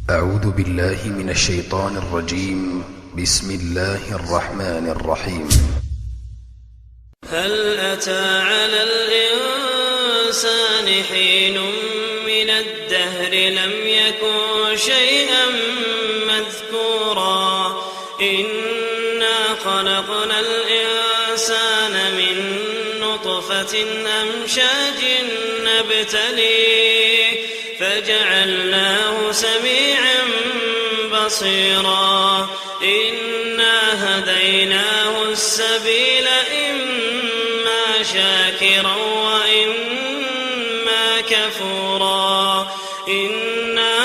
أعوذ بالله من الشيطان الرجيم. بسم الله الرحمن الرحيم. هل أتى على الإنسان حين من الدهر لم يكن شيئا مذكورا إنا خلقنا الإنسان من نطفة أمشاج نبتليه فجعلناه سميعا بصيرا إنا هديناه السبيل إما شاكرا وإما كفورا إنا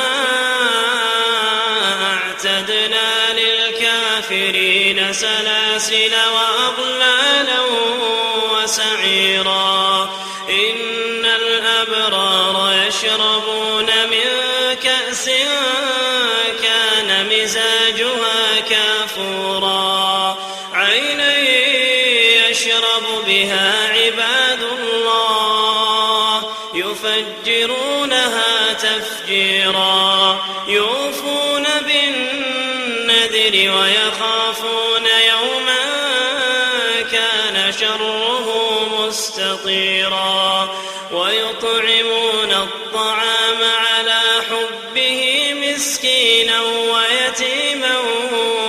أعتدنا للكافرين سلاسل وأغلالا وسعيرا إن الأبرار يشربون من كأس كان مزاجها كافورا عينا يشرب بها عباد الله يفجرونها تفجيرا يوفون بالنذر ويخافون يوما كان شره مستطيرا ويطعمون الطعام على حبه مسكينا ويتيما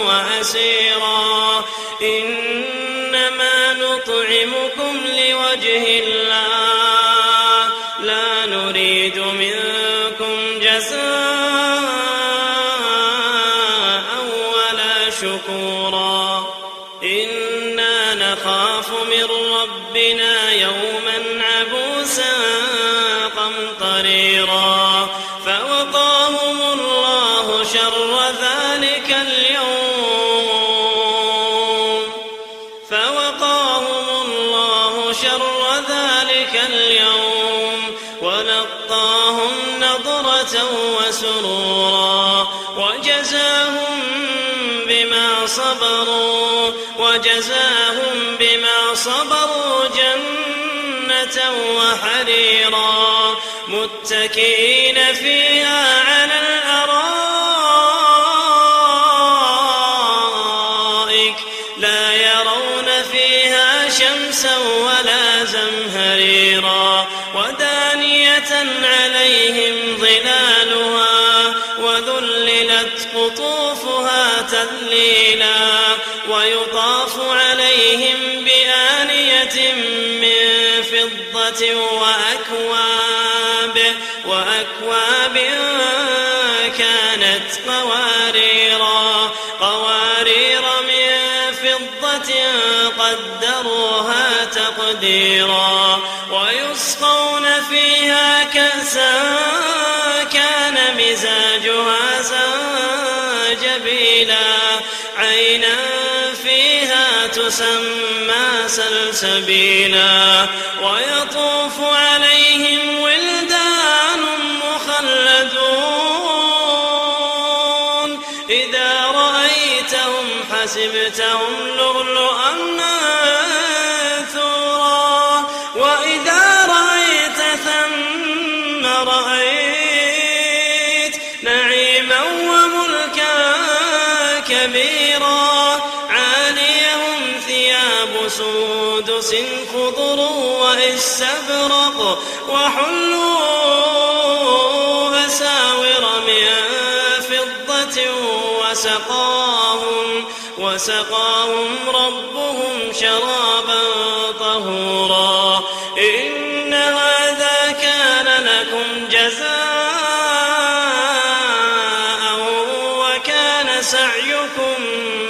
وأسيرا إنما نطعمكم لوجه الله لا نريد منكم جزاء ولا شكورا إنا نخاف من ربنا يوما عبوسا قمطريرا فوقاهم الله شر ذلك اليوم ولقاهم نضرة وسرورا وجزاهم بما صبروا جنة وحريرا متكئين فيها على الأرائك لا يرون فيها شمسا ولا زمهريرا ودانية عليهم ظلالها وذللت قطوفها تذليلا ويطاف عليهم بآنية من فضة وأكواب كانت قوارير من فضة قدروها تقديرا ويسقون فيها كأسا كان مزاجها زنجبيلا عينا فيها تسمى سلسبيلا ويطوف عليهم ولدان مخلدون إذا رأيتهم حسبتهم لؤلؤا منثورا وإذا رأيت ثم رأيت نعيما وملكا كبيرا عاليهم ثياب سندس خضر واستبرق وحلوا أساور من فضة وسقاهم ربهم شرابا طهورا إن هذا كان لكم جزاء وكان سعيكم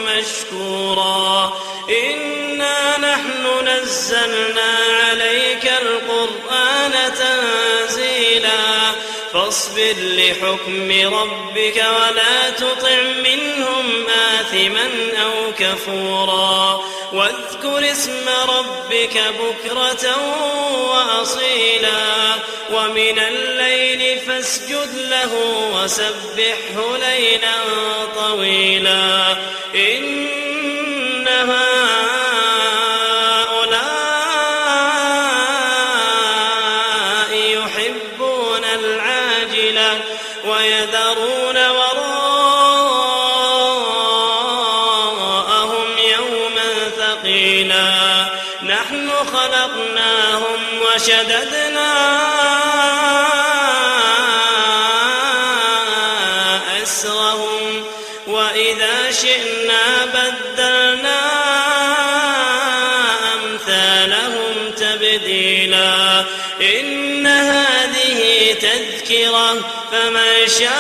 مشكورا إنا نحن نزلنا عليك القرآن تنزيلا فاصبر لحكم ربك ولا تطع منهم آثما أو كفورا واذكر اسم ربك بكرة وأصيلا ومن الليل فاسجد له وسبحه ليلا طويلا إن هؤلاء يحبون العاجلة ويذرون وراءهم يوما ثقيلا نحن خلقناهم وشددنا أسرهم وإذا شئنا بدلنا أمثالهم تبديلا إن هذه تذكرة فمن شاء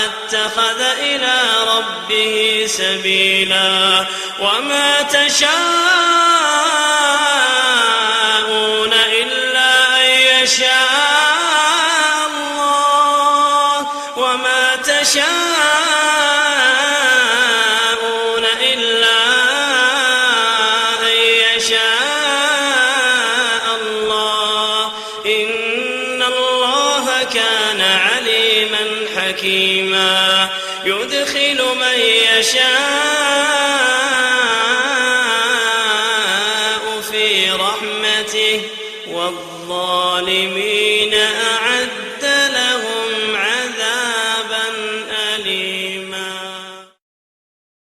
اتخذ إلى ربه سبيلا وما تشاءون إلا أن يشاء الله وما تشاءون إلا أن يشاء الله إن الله كان عليما حكيما يدخل من يشاء في رحمته والظالمين أعد